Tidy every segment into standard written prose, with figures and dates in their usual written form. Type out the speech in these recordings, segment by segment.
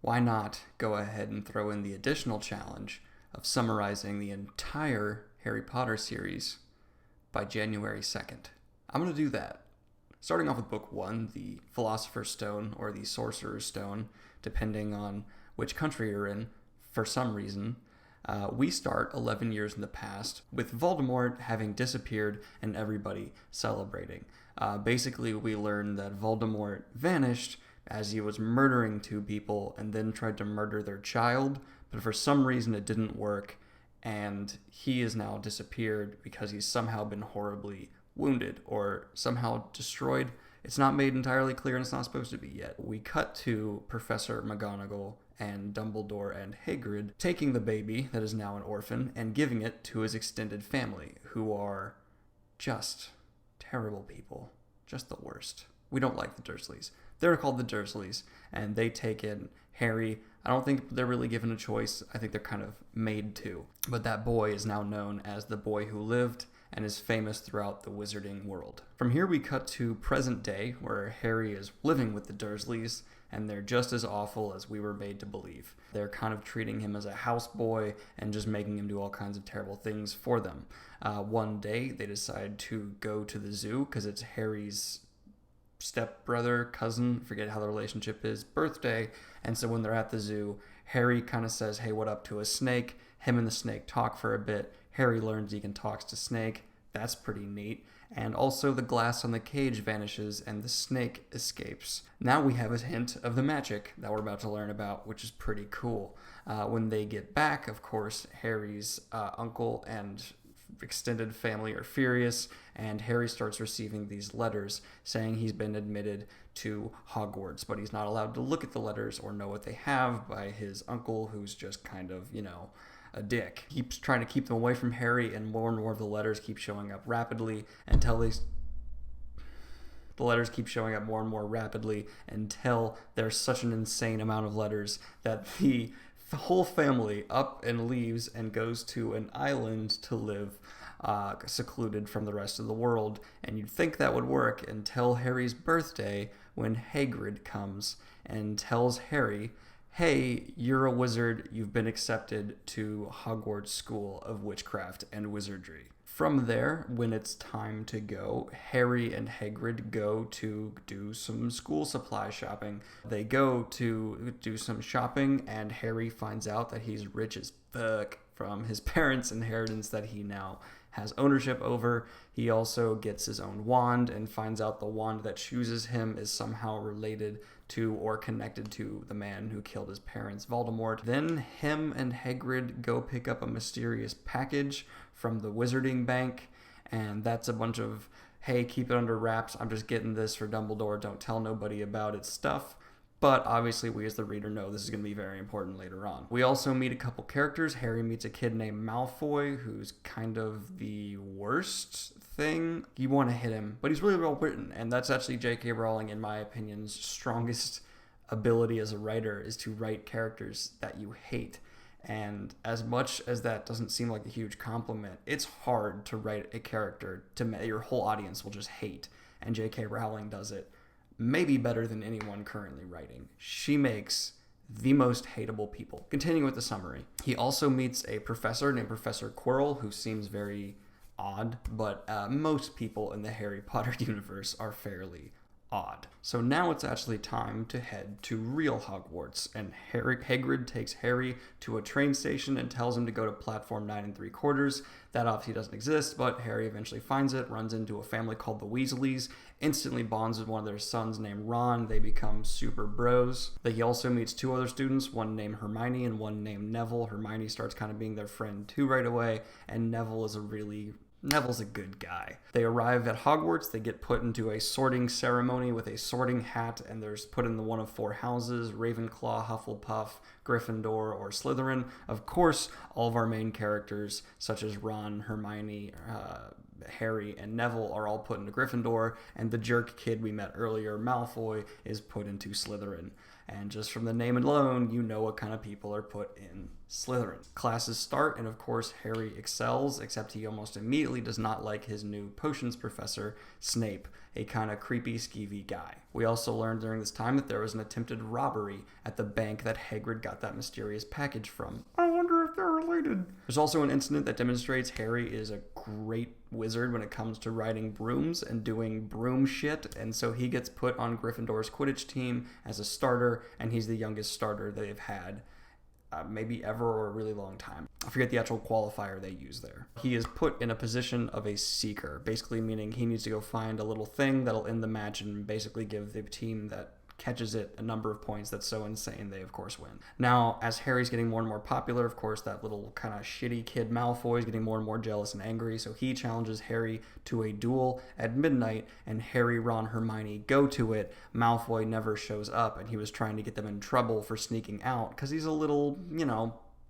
why not go ahead and throw in the additional challenge of summarizing the entire Harry Potter series by January 2nd? I'm going to do that. Starting off with book 1, the Philosopher's Stone, or the Sorcerer's Stone, depending on which country you're in, for some reason. We start 11 years in the past, with Voldemort having disappeared and everybody celebrating. Basically, we learn that Voldemort vanished as he was murdering 2 people and then tried to murder their child, but for some reason it didn't work, and he is now disappeared because he's somehow been horribly wounded or somehow destroyed. It's not made entirely clear, and it's not supposed to be yet. We cut to Professor McGonagall and Dumbledore and Hagrid taking the baby that is now an orphan and giving it to his extended family, who are just terrible people. Just the worst. We don't like the Dursleys. They're called the Dursleys, and they take in Harry. I don't think they're really given a choice. I think they're kind of made to. But that boy is now known as the boy who lived and is famous throughout the wizarding world. From here we cut to present day, where Harry is living with the Dursleys, and they're just as awful as we were made to believe. They're kind of treating him as a houseboy and just making him do all kinds of terrible things for them. One day they decide to go to the zoo because it's Harry's stepbrother, cousin, forget how the relationship is, birthday. And so when they're at the zoo, Harry kind of says, "Hey, what up?" to a snake. Him and the snake talk for a bit. Harry learns he can talk to snake. That's pretty neat. And also the glass on the cage vanishes and the snake escapes. Now we have a hint of the magic that we're about to learn about, which is pretty cool. When they get back, of course, Harry's uncle and extended family are furious, and Harry starts receiving these letters saying he's been admitted to Hogwarts, but he's not allowed to look at the letters or know what they have by his uncle, who's just kind of, a dick. He keeps trying to keep them away from Harry, and more of the letters keep showing up rapidly until the letters keep showing up more and more rapidly until there's such an insane amount of letters that the whole family up and leaves and goes to an island to live secluded from the rest of the world. And you'd think that would work until Harry's birthday, when Hagrid comes and tells Harry, "Hey, you're a wizard. You've been accepted to Hogwarts School of Witchcraft and Wizardry." From there, when it's time to go, Harry and Hagrid go to do some school supply shopping. They go to do some shopping, and Harry finds out that he's rich as fuck from his parents' inheritance that he now has ownership over. He also gets his own wand and finds out the wand that chooses him is somehow related to or connected to the man who killed his parents, Voldemort. Then him and Hagrid go pick up a mysterious package from the Wizarding Bank, and that's a bunch of, "Hey, keep it under wraps, I'm just getting this for Dumbledore, don't tell nobody about it" stuff. But obviously we as the reader know this is going to be very important later on. We also meet a couple characters. Harry meets a kid named Malfoy, who's kind of the worst thing. You want to hit him, but he's really well written, and that's actually J.K. Rowling, in my opinion's strongest ability as a writer, is to write characters that you hate. And as much as that doesn't seem like a huge compliment, it's hard to write a character that your whole audience will just hate, and J.K. Rowling does it maybe better than anyone currently writing. She makes the most hateable people. Continuing with the summary. He also meets a professor named Professor Quirrell, who seems very odd, but most people in the Harry Potter universe are fairly odd. So now it's actually time to head to real Hogwarts, and Hagrid takes Harry to a train station and tells him to go to platform 9 3/4. That obviously doesn't exist, but Harry eventually finds it, runs into a family called the Weasleys, instantly bonds with one of their sons named Ron. They become super bros. He also meets 2 other students, one named Hermione and one named Neville. Hermione starts kind of being their friend too right away, and Neville's a good guy. They arrive at Hogwarts. They get put into a sorting ceremony with a sorting hat, and they're put in the one of 4 houses: Ravenclaw, Hufflepuff, Gryffindor, or Slytherin. Of course, all of our main characters, such as Ron, Hermione, Harry, and Neville, are all put into Gryffindor, and the jerk kid we met earlier, Malfoy, is put into Slytherin. And just from the name alone, you know what kind of people are put in Slytherin. Classes start, and of course Harry excels, except he almost immediately does not like his new potions professor, Snape, a kind of creepy, skeevy guy. We also learned during this time that there was an attempted robbery at the bank that Hagrid got that mysterious package from. I wonder if they're related. There's also an incident that demonstrates Harry is a great wizard when it comes to riding brooms and doing broom shit, and so he gets put on Gryffindor's Quidditch team as a starter, and he's the youngest starter they've had. Maybe ever or a really long time. I forget the actual qualifier they use there. He is put in a position of a seeker, basically meaning he needs to go find a little thing that'll end the match and basically give the team that catches it a number of points that's so insane they of course win. Now, as Harry's getting more and more popular, of course that little kind of shitty kid Malfoy is getting more and more jealous and angry, so he challenges Harry to a duel at midnight, and Harry, Ron, Hermione go to it. Malfoy never shows up, and he was trying to get them in trouble for sneaking out because he's a little,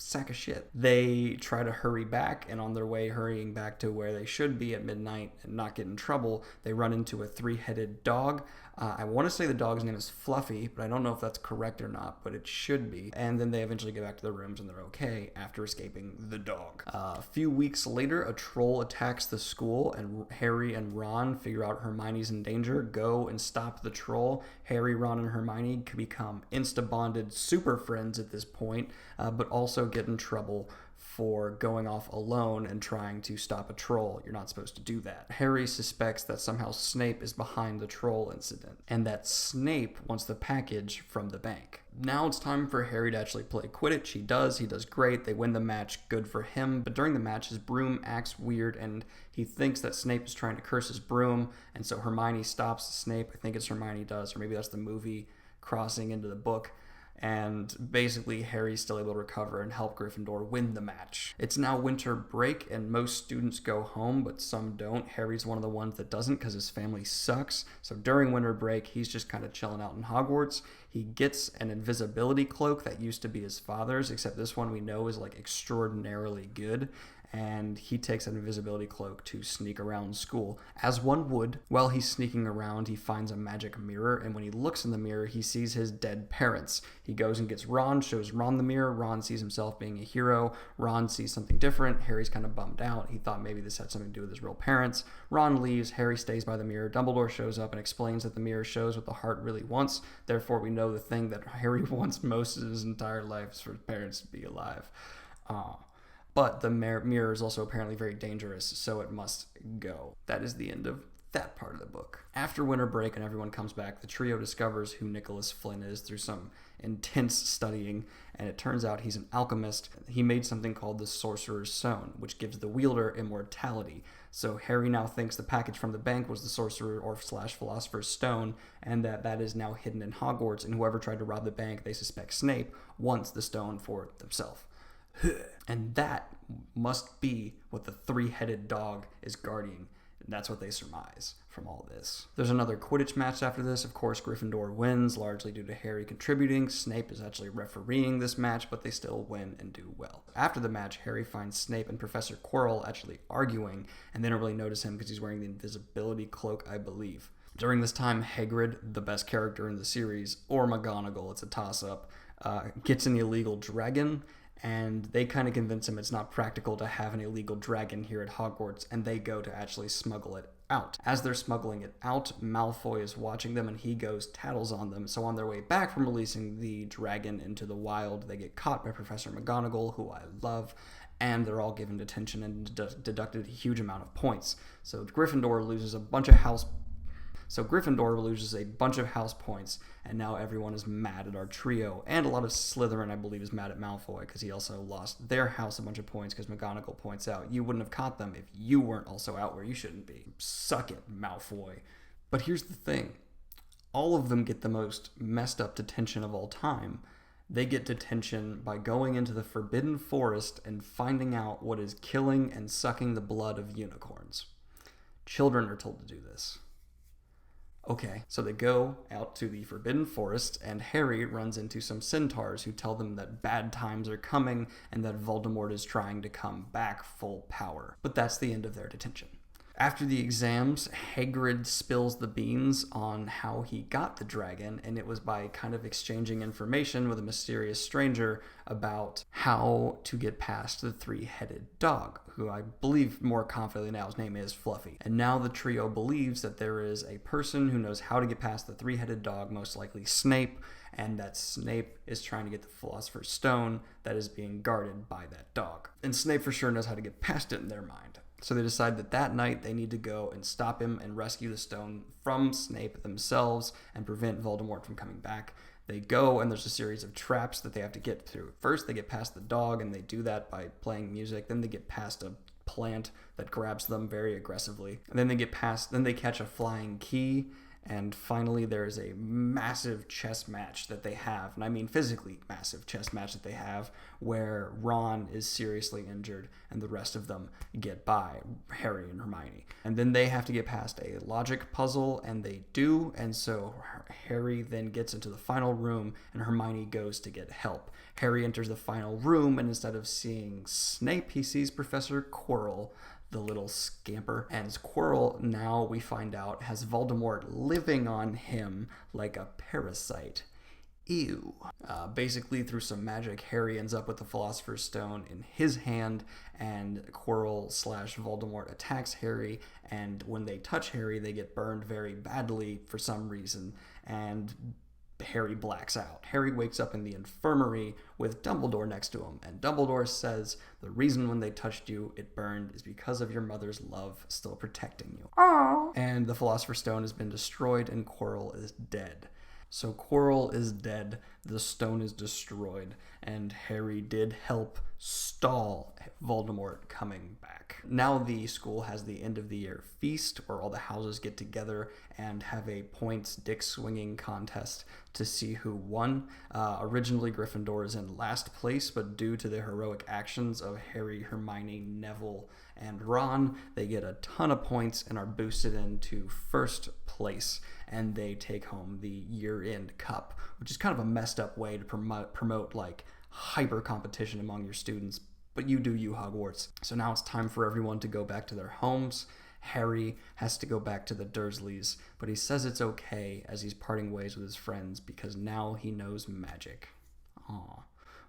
sack of shit. They try to hurry back, and on their way hurrying back to where they should be at midnight and not get in trouble, they run into a three-headed dog. I want to say the dog's name is Fluffy, but I don't know if that's correct or not, but it should be. And then they eventually get back to their rooms and they're okay after escaping the dog. A few weeks later, a troll attacks the school, and Harry and Ron figure out Hermione's in danger, go and stop the troll. Harry, Ron, and Hermione become insta-bonded super friends at this point, but also get in trouble for going off alone and trying to stop a troll. You're not supposed to do that. Harry suspects that somehow Snape is behind the troll incident, and that Snape wants the package from the bank. Now it's time for Harry to actually play Quidditch. He does great. They win the match, good for him. But during the match, his broom acts weird, and he thinks that Snape is trying to curse his broom, and so Hermione stops Snape. I think it's Hermione does, or maybe that's the movie crossing into the book. And basically Harry's still able to recover and help Gryffindor win the match. It's now winter break and most students go home, but some don't. Harry's one of the ones that doesn't because his family sucks. So during winter break, he's just kind of chilling out in Hogwarts. He gets an invisibility cloak that used to be his father's, except this one we know is like extraordinarily good. And he takes an invisibility cloak to sneak around school, as one would. While he's sneaking around, he finds a magic mirror, and when he looks in the mirror, he sees his dead parents. He goes and gets Ron, shows Ron the mirror. Ron sees himself being a hero. Ron sees something different. Harry's kind of bummed out. He thought maybe this had something to do with his real parents. Ron leaves. Harry stays by the mirror. Dumbledore shows up and explains that the mirror shows what the heart really wants. Therefore, we know the thing that Harry wants most of his entire life is for his parents to be alive. But the mirror is also apparently very dangerous, so it must go. That is the end of that part of the book. After winter break and everyone comes back, the trio discovers who Nicholas Flynn is through some intense studying, and it turns out he's an alchemist. He made something called the Sorcerer's Stone, which gives the wielder immortality. So Harry now thinks the package from the bank was the Sorcerer or / Philosopher's Stone, and that is now hidden in Hogwarts, and whoever tried to rob the bank, they suspect Snape, wants the stone for themselves. And that must be what the three-headed dog is guarding. And that's what they surmise from all this. There's another Quidditch match after this. Of course, Gryffindor wins, largely due to Harry contributing. Snape is actually refereeing this match, but they still win and do well. After the match, Harry finds Snape and Professor Quirrell actually arguing, and they don't really notice him because he's wearing the invisibility cloak, I believe. During this time, Hagrid, the best character in the series, or McGonagall, it's a toss-up, gets an illegal dragon, and they kind of convince him it's not practical to have an illegal dragon here at Hogwarts, and they go to actually smuggle it out. As they're smuggling it out, Malfoy is watching them, and he goes tattles on them. So on their way back from releasing the dragon into the wild, they get caught by Professor McGonagall, who I love, and they're all given detention and deducted a huge amount of points. So Gryffindor loses a bunch of house points, and now everyone is mad at our trio. And a lot of Slytherin, I believe, is mad at Malfoy because he also lost their house a bunch of points because McGonagall points out, you wouldn't have caught them if you weren't also out where you shouldn't be. Suck it, Malfoy. But here's the thing. All of them get the most messed up detention of all time. They get detention by going into the Forbidden Forest and finding out what is killing and sucking the blood of unicorns. Children are told to do this. Okay, so they go out to the Forbidden Forest, and Harry runs into some centaurs who tell them that bad times are coming and that Voldemort is trying to come back full power. But that's the end of their detention. After the exams, Hagrid spills the beans on how he got the dragon, and it was by kind of exchanging information with a mysterious stranger about how to get past the three-headed dog, who I believe more confidently now his name is Fluffy. And now the trio believes that there is a person who knows how to get past the three-headed dog, most likely Snape, and that Snape is trying to get the Philosopher's Stone that is being guarded by that dog. And Snape for sure knows how to get past it in their mind. So they decide that that night they need to go and stop him and rescue the stone from Snape themselves and prevent Voldemort from coming back. They go, and there's a series of traps that they have to get through. First, they get past the dog, and they do that by playing music. Then they get past a plant that grabs them very aggressively. And then they catch a flying key. And finally, there is a massive chess match that they have, and I mean physically massive chess match that they have, where Ron is seriously injured and the rest of them get by, Harry and Hermione. And then they have to get past a logic puzzle, and they do, and so Harry then gets into the final room, and Hermione goes to get help. Harry enters the final room, and instead of seeing Snape, he sees Professor Quirrell, the little scamper. And Quirrell, now we find out, has Voldemort living on him like a parasite. Ew. Basically, through some magic, Harry ends up with the Philosopher's Stone in his hand, and Quirrell/Voldemort attacks Harry, and when they touch Harry, they get burned very badly for some reason, and Harry blacks out. Harry wakes up in the infirmary with Dumbledore next to him, and Dumbledore says the reason when they touched you it burned is because of your mother's love still protecting you. Aww. And the Philosopher's Stone has been destroyed, and Quirrell is dead. So Quirrell is dead, the stone is destroyed, and Harry did help stall Voldemort coming back. Now the school has the end of the year feast where all the houses get together and have a points dick swinging contest to see who won. Originally Gryffindor is in last place, but due to the heroic actions of Harry, Hermione, Neville, and Ron, they get a ton of points and are boosted into first place, and they take home the year-end cup, which is kind of a messed up way to promote like hyper competition among your students, but you do you, Hogwarts. So now it's time for everyone to go back to their homes. Harry has to go back to the Dursleys, but he says it's okay as he's parting ways with his friends because now he knows magic. Aww.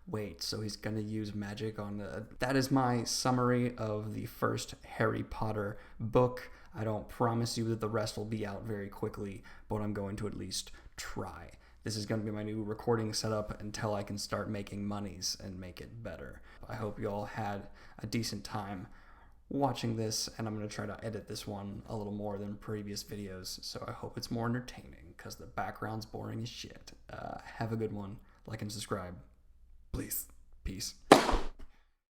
Wait, so he's gonna use magic on the... That is my summary of the first Harry Potter book. I don't promise you that the rest will be out very quickly, but I'm going to at least try. This is going to be my new recording setup until I can start making monies and make it better. I hope you all had a decent time watching this, and I'm going to try to edit this one a little more than previous videos, so I hope it's more entertaining, because the background's boring as shit. Have a good one. Like and subscribe. Please. Peace.